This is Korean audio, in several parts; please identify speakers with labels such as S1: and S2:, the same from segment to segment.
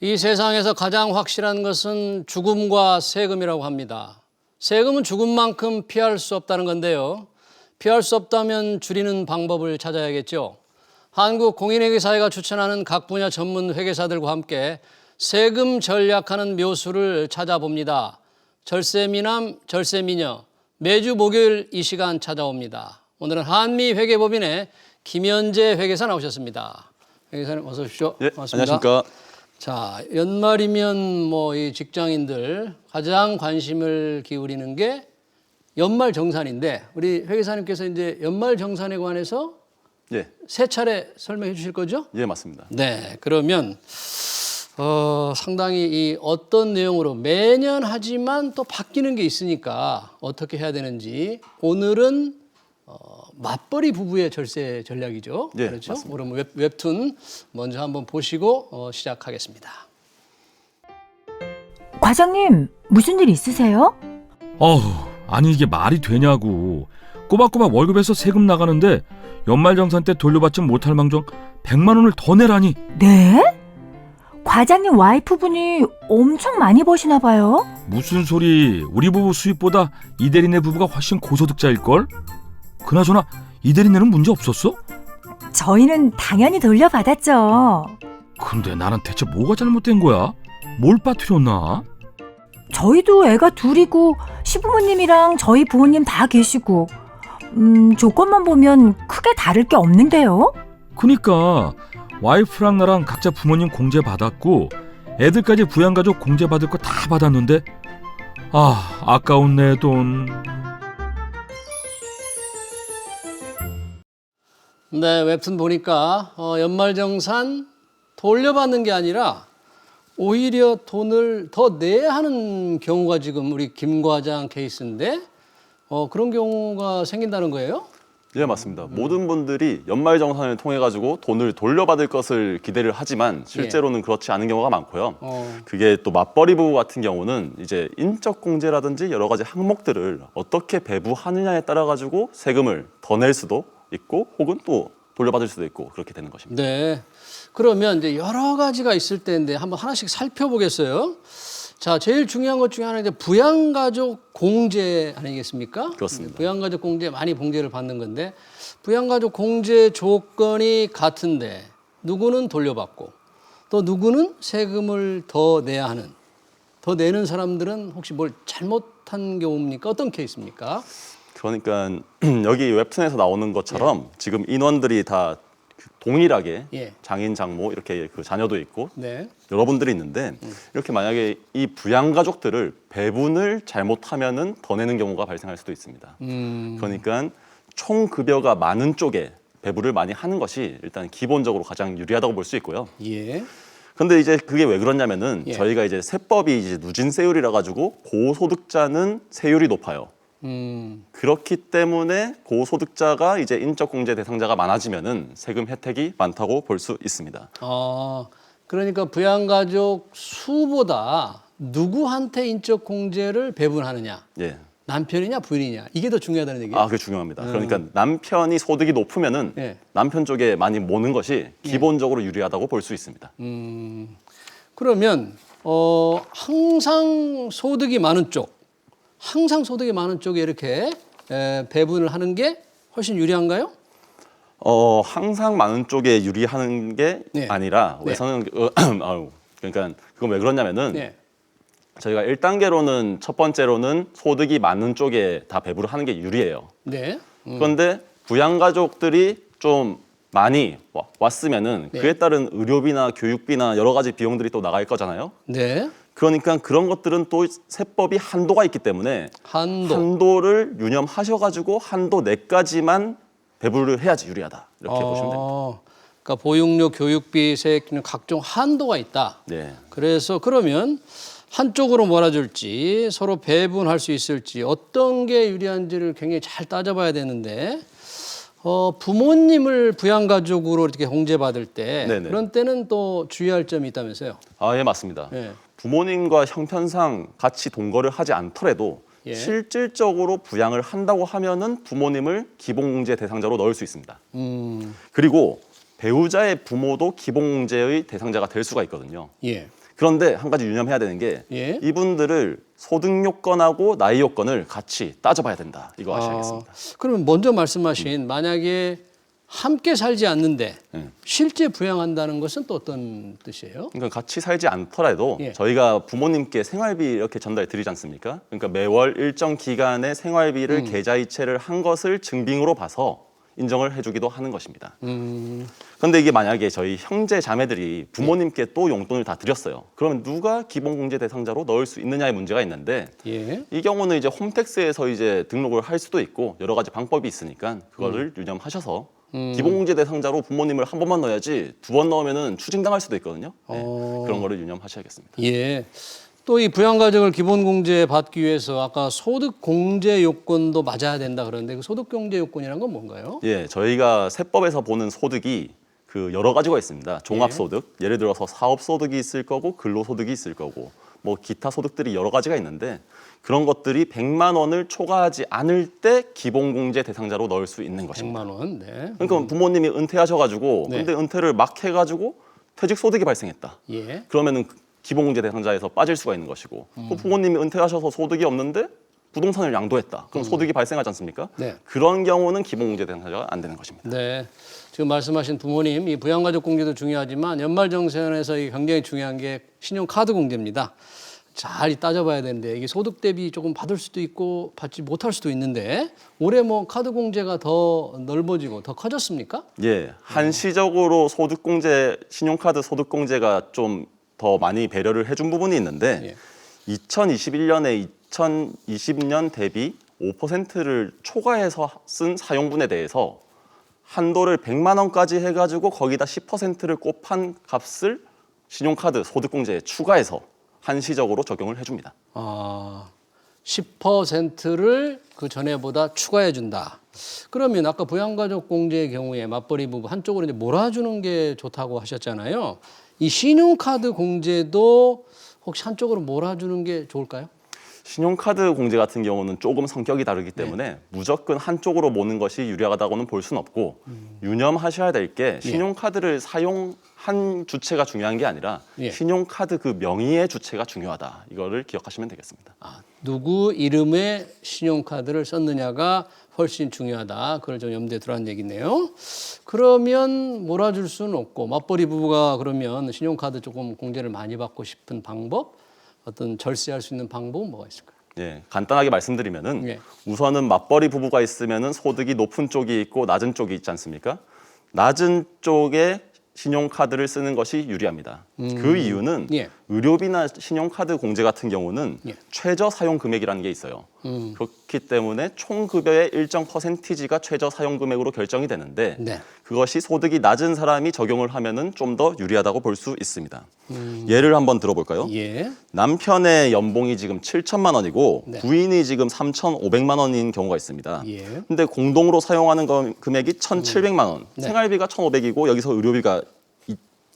S1: 이 세상에서 가장 확실한 것은 죽음과 세금이라고 합니다. 세금은 죽음만큼 피할 수 없다는 건데요. 피할 수 없다면 줄이는 방법을 찾아야겠죠. 한국공인회계사회가 추천하는 각 분야 전문 회계사들과 함께 세금 전략하는 묘수를 찾아봅니다. 절세미남, 절세미녀, 매주 목요일 이 시간 찾아옵니다. 오늘은 한미회계법인의 김현재 회계사 나오셨습니다. 회계사님 어서 오십시오.
S2: 예,
S1: 반갑습니다.
S2: 안녕하십니까.
S1: 자, 연말이면 뭐 이 직장인들 가장 관심을 기울이는 게 연말 정산인데 우리 회계사님께서 이제 연말 정산에 관해서
S2: 예,
S1: 세 차례 설명해 주실 거죠?
S2: 예, 맞습니다.
S1: 네, 그러면 상당히 이 어떤 내용으로 매년 하지만 또 바뀌는 게 있으니까 어떻게 해야 되는지 오늘은 맞벌이 부부의 절세 전략이죠.
S2: 예,
S1: 그렇죠?
S2: 맞습니다.
S1: 그럼 웹툰 먼저 한번 보시고 시작하겠습니다.
S3: 과장님, 무슨 일 있으세요?
S4: 아니 이게 말이 되냐고. 꼬박꼬박 월급에서 세금 나가는데 연말정산 때 돌려받지 못할 망정 100만 원을 더 내라니.
S3: 네? 과장님 와이프분이 엄청 많이 버시나 봐요?
S4: 무슨 소리. 우리 부부 수입보다 이대리네 부부가 훨씬 고소득자일걸? 그나저나 이대리네는 문제 없었어?
S3: 저희는 당연히 돌려받았죠.
S4: 근데 나는 대체 뭐가 잘못된 거야? 뭘 빠뜨렸나?
S3: 저희도 애가 둘이고 시부모님이랑 저희 부모님 다 계시고 조건만 보면 크게 다를 게 없는데요?
S4: 그니까 와이프랑 나랑 각자 부모님 공제 받았고 애들까지 부양가족 공제 받을 거 다 받았는데 아까운 내 돈.
S1: 네, 웹툰 보니까 연말정산 돌려받는 게 아니라 오히려 돈을 더 내야 하는 경우가 지금 우리 김 과장 케이스인데 그런 경우가 생긴다는 거예요?
S2: 예, 맞습니다. 모든 분들이 연말정산을 통해 가지고 돈을 돌려받을 것을 기대를 하지만 실제로는 그렇지 않은 경우가 많고요. 그게 또 맞벌이 부부 같은 경우는 이제 인적공제라든지 여러 가지 항목들을 어떻게 배부하느냐에 따라 가지고 세금을 더 낼 수도 있고 혹은 또 돌려받을 수도 있고 그렇게 되는 것입니다.
S1: 네. 그러면 이제 여러 가지가 있을 텐데 한번 하나씩 살펴보겠어요. 자, 제일 중요한 것 중에 하나는 이제 부양가족 공제 아니겠습니까?
S2: 그렇습니다.
S1: 부양가족 공제 많이 봉제를 받는 건데 부양가족 공제 조건이 같은데 누구는 돌려받고 또 누구는 세금을 더 내야 하는 더 내는 사람들은 혹시 뭘 잘못한 경우입니까? 어떤 케이스입니까?
S2: 그러니까 여기 웹툰에서 나오는 것처럼 지금 인원들이 다 동일하게
S1: 예.
S2: 장인, 장모 이렇게 그 자녀도 있고
S1: 네.
S2: 여러분들이 있는데 이렇게 만약에 이 부양가족들을 배분을 잘못하면은 더 내는 경우가 발생할 수도 있습니다. 그러니까 총 급여가 많은 쪽에 배분을 많이 하는 것이 일단 기본적으로 가장 유리하다고 볼 수 있고요.
S1: 예.
S2: 근데 이제 그게 왜 그러냐면은
S1: 예.
S2: 저희가 이제 세법이 이제 누진세율이라 가지고 고소득자는 세율이 높아요. 그렇기 때문에 고소득자가 이제 인적공제 대상자가 많아지면은 세금 혜택이 많다고 볼 수 있습니다.
S1: 그러니까 부양가족 수보다 누구한테 인적 공제를 배분하느냐,
S2: 예.
S1: 남편이냐 부인이냐 이게 더 중요하다는 얘기예요.
S2: 그게 중요합니다. 그러니까 남편이 소득이 높으면은
S1: 예.
S2: 남편 쪽에 많이 모는 것이 기본적으로 유리하다고 볼 수 있습니다.
S1: 그러면 항상 소득이 많은 쪽에 이렇게 배분을 하는 게 훨씬 유리한가요?
S2: 항상 많은 쪽에 유리하는 게
S1: 네.
S2: 아니라
S1: 네.
S2: 우선은 그러니까 그건 왜 그러냐면은
S1: 네.
S2: 저희가 1단계로는 첫 번째로는 소득이 많은 쪽에 다 배분을 하는 게 유리해요.
S1: 네.
S2: 그런데 부양가족들이 좀 많이 왔으면은
S1: 네.
S2: 그에 따른 의료비나 교육비나 여러 가지 비용들이 또 나갈 거잖아요.
S1: 네.
S2: 그러니까 그런 것들은 또 세법이 한도가 있기 때문에 한도를 유념하셔가지고 한도 내까지만 배분을 해야지 유리하다 이렇게 보시면 됩니다.
S1: 그러니까 보육료, 교육비, 세액비는 각종 한도가 있다.
S2: 네.
S1: 그래서 그러면 한쪽으로 몰아줄지 서로 배분할 수 있을지 어떤 게 유리한지를 굉장히 잘 따져봐야 되는데 부모님을 부양가족으로 이렇게 공제받을 때
S2: 네네.
S1: 그런 때는 또 주의할 점이 있다면서요?
S2: 예, 맞습니다.
S1: 네.
S2: 부모님과 형편상 같이 동거를 하지 않더라도
S1: 예.
S2: 실질적으로 부양을 한다고 하면은 부모님을 기본공제 대상자로 넣을 수 있습니다.
S1: 음,
S2: 그리고 배우자의 부모도 기본공제의 대상자가 될 수가 있거든요.
S1: 예.
S2: 그런데 한 가지 유념해야 되는 게
S1: 예.
S2: 이분들을 소득 요건하고 나이 요건을 같이 따져봐야 된다. 이거 아셔야겠습니다.
S1: 그러면 먼저 말씀하신 만약에 함께 살지 않는데 실제 부양한다는 것은 또 어떤 뜻이에요?
S2: 그러니까 같이 살지 않더라도
S1: 예.
S2: 저희가 부모님께 생활비 이렇게 전달해 드리지 않습니까? 그러니까 매월 일정 기간의 생활비를 계좌이체를 한 것을 증빙으로 봐서 인정을 해주기도 하는 것입니다. 그런데 이게 만약에 저희 형제 자매들이 부모님께 또 용돈을 다 드렸어요. 그러면 누가 기본공제 대상자로 넣을 수 있느냐의 문제가 있는데
S1: 예.
S2: 이 경우는 이제 홈택스에서 이제 등록을 할 수도 있고 여러 가지 방법이 있으니까 그거를 유념하셔서 기본공제 대상자로 부모님을 한 번만 넣어야지 두 번 넣으면은 추징당할 수도 있거든요. 네, 그런 거를 유념하셔야겠습니다.
S1: 예. 또 이 부양가족을 기본공제 받기 위해서 아까 소득공제 요건도 맞아야 된다 그러는데 그 소득공제 요건이란 건 뭔가요?
S2: 예, 저희가 세법에서 보는 소득이 그 여러 가지가 있습니다. 종합소득, 예를 들어서 사업소득이 있을 거고 근로소득이 있을 거고 뭐 기타 소득들이 여러 가지가 있는데 그런 것들이 100만 원을 초과하지 않을 때 기본공제 대상자로 넣을 수 있는 것입니다.
S1: 100만 원. 네.
S2: 그러니까 부모님이 은퇴하셔가지고
S1: 네.
S2: 근데 은퇴를 막 해가지고 퇴직소득이 발생했다.
S1: 예.
S2: 그러면은 기본공제 대상자에서 빠질 수가 있는 것이고 또 부모님이 은퇴하셔서 소득이 없는데 부동산을 양도했다. 그럼 소득이 발생하지 않습니까?
S1: 네.
S2: 그런 경우는 기본공제 대상자가 안 되는 것입니다.
S1: 네. 지금 말씀하신 부모님 이 부양가족 공제도 중요하지만 연말정산에서 이 굉장히 중요한 게 신용카드 공제입니다. 잘 따져봐야 되는데 이게 소득 대비 조금 받을 수도 있고 받지 못할 수도 있는데 올해 뭐 카드 공제가 더 넓어지고 더 커졌습니까?
S2: 예, 한시적으로 소득공제, 신용카드 소득공제가 좀 더 많이 배려를 해준 부분이 있는데 2021년에 2020년 대비 5%를 초과해서 쓴 사용분에 대해서 한도를 100만 원까지 해가지고 거기다 10%를 곱한 값을 신용카드 소득공제에 추가해서 한시적으로 적용을 해줍니다.
S1: 아, 10%를 그 전에보다 추가해 준다. 그러면 아까 부양가족 공제의 경우에 맞벌이 부부 한쪽으로 이제 몰아주는 게 좋다고 하셨잖아요. 이 신용카드 공제도 혹시 한쪽으로 몰아주는 게 좋을까요?
S2: 신용카드 공제 같은 경우는 조금 성격이 다르기 때문에 무조건 한쪽으로 모는 것이 유리하다고는 볼 수는 없고 유념하셔야 될 게 신용카드를 사용한 주체가 중요한 게 아니라 신용카드 그 명의의 주체가 중요하다. 이거를 기억하시면 되겠습니다.
S1: 아, 누구 이름의 신용카드를 썼느냐가 훨씬 중요하다. 그걸 좀 염두에 두라는 얘기네요. 그러면 몰아줄 수는 없고 맞벌이 부부가 그러면 신용카드 조금 공제를 많이 받고 싶은 방법, 어떤 절세할 수 있는 방법은 뭐가 있을까요?
S2: 예, 간단하게 말씀드리면은
S1: 예.
S2: 우선은 맞벌이 부부가 있으면은 소득이 높은 쪽이 있고 낮은 쪽이 있지 않습니까? 낮은 쪽에 신용카드를 쓰는 것이 유리합니다. 그 이유는
S1: 예.
S2: 의료비나 신용카드 공제 같은 경우는 최저 사용 금액이라는 게 있어요. 그렇기 때문에 총 급여의 일정 퍼센티지가 최저 사용 금액으로 결정이 되는데
S1: 네.
S2: 그것이 소득이 낮은 사람이 적용을 하면은 좀 더 유리하다고 볼 수 있습니다. 예를 한번 들어볼까요?
S1: 예.
S2: 남편의 연봉이 지금 7천만 원이고 부인이 지금 3,500만 원인 경우가 있습니다.
S1: 예.
S2: 근데 공동으로 사용하는 금액이 1,700만 원, 생활비가 1,500이고 여기서 의료비가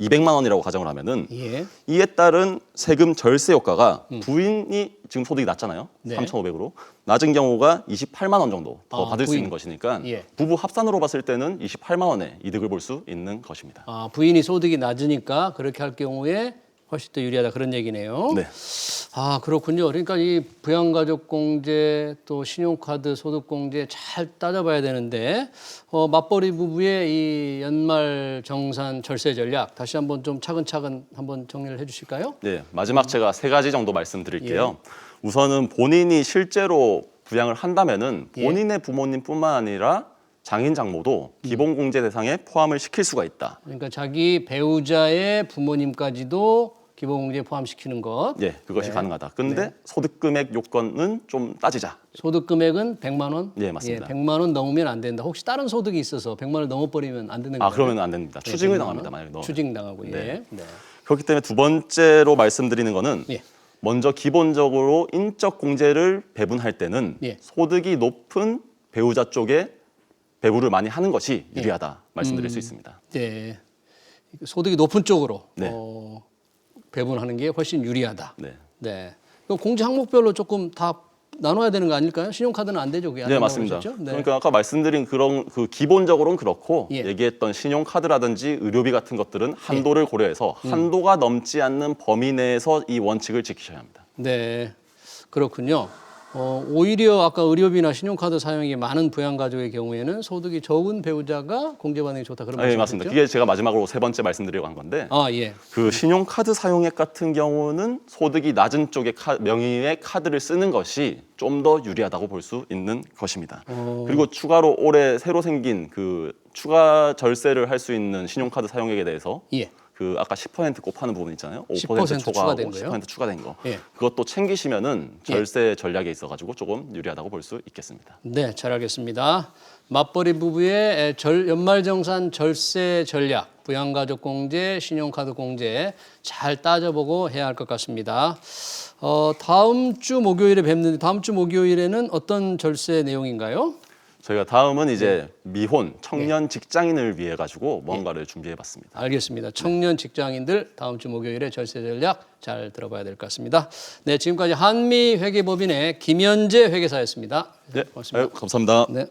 S2: 200만 원이라고 가정을 하면은
S1: 예.
S2: 이에 따른 세금 절세 효과가 부인이 지금 소득이 낮잖아요.
S1: 네.
S2: 3,500으로. 낮은 경우가 28만 원 정도 더
S1: 아,
S2: 받을 수
S1: 부인.
S2: 있는 것이니까
S1: 예.
S2: 부부 합산으로 봤을 때는 28만 원의 이득을 볼 수 있는 것입니다.
S1: 아, 부인이 소득이 낮으니까 그렇게 할 경우에 훨씬 더 유리하다 그런 얘기네요.
S2: 네.
S1: 아, 그렇군요. 그러니까 이 부양가족 공제 또 신용카드 소득 공제 잘 따져봐야 되는데 맞벌이 부부의 이 연말 정산 절세 전략 다시 한번 좀 차근차근 한번 정리를 해주실까요?
S2: 네, 마지막 제가 세 가지 정도 말씀드릴게요. 우선은 본인이 실제로 부양을 한다면은 본인의 부모님뿐만 아니라 장인 장모도 기본 공제 대상에 포함을 시킬 수가 있다.
S1: 그러니까 자기 배우자의 부모님까지도 기본공제에 포함시키는 것.
S2: 예, 그것이 가능하다. 근데 소득 금액 요건은 좀 따지자.
S1: 소득 금액은 100만 원?
S2: 예, 맞습니다.
S1: 100만 원 넘으면 안 된다. 혹시 다른 소득이 있어서 100만 원을 넘어버리면 안 되는 거예요?
S2: 아, 그러면 안 됩니다. 추징을 당합니다. 만약에 넣으면.
S1: 추징당하고. 예.
S2: 네.
S1: 네.
S2: 그렇기 때문에 두 번째로 말씀드리는 거는
S1: 예.
S2: 먼저 기본적으로 인적 공제를 배분할 때는
S1: 예.
S2: 소득이 높은 배우자 쪽에 배분을 많이 하는 것이 유리하다 말씀드릴 수 있습니다.
S1: 네. 소득이 높은 쪽으로
S2: 네.
S1: 배분하는 게 훨씬 유리하다.
S2: 네.
S1: 네. 그럼 공제 항목별로 조금 다 나눠야 되는 거 아닐까요? 신용카드는 안 되죠. 그게 안
S2: 네,
S1: 된다고
S2: 맞습니다.
S1: 그러셨죠? 네.
S2: 그러니까 아까 말씀드린 그런 그 기본적으로는 그렇고
S1: 예.
S2: 얘기했던 신용카드라든지 의료비 같은 것들은 한도를 고려해서 한도가 넘지 않는 범위 내에서 이 원칙을 지키셔야 합니다.
S1: 네, 그렇군요. 오히려 아까 의료비나 신용카드 사용이 많은 부양가족의 경우에는 소득이 적은 배우자가 공제받는 게 좋다 그런
S2: 네,
S1: 말씀이죠?
S2: 맞습니다. 그게 제가 마지막으로 세 번째 말씀드리려고 한 건데
S1: 아, 예.
S2: 그 신용카드 사용액 같은 경우는 소득이 낮은 쪽의 명의의 카드를 쓰는 것이 좀 더 유리하다고 볼 수 있는 것입니다. 그리고 추가로 올해 새로 생긴 그 추가 절세를 할 수 있는 신용카드 사용액에 대해서
S1: 예.
S2: 그 아까 10% 곱하는 부분 있잖아요. 5%
S1: 10%
S2: 초과하고
S1: 추가된 거요?
S2: 10% 추가된 거.
S1: 예.
S2: 그것도 챙기시면은 절세 전략에 있어가지고 조금 유리하다고 볼 수 있겠습니다.
S1: 네, 잘 알겠습니다. 맞벌이 부부의 연말정산 절세 전략, 부양가족 공제, 신용카드 공제 잘 따져보고 해야 할 것 같습니다. 다음 주 목요일에 뵙는데 다음 주 목요일에는 어떤 절세 내용인가요?
S2: 저희가 다음은 이제 미혼 청년 직장인을 위해 가지고 뭔가를 준비해봤습니다.
S1: 알겠습니다. 청년 직장인들 다음 주 목요일에 절세 전략 잘 들어봐야 될 것 같습니다. 네, 지금까지 한미회계법인의 김현재 회계사였습니다.
S2: 네,
S1: 고맙습니다.
S2: 감사합니다.
S1: 네.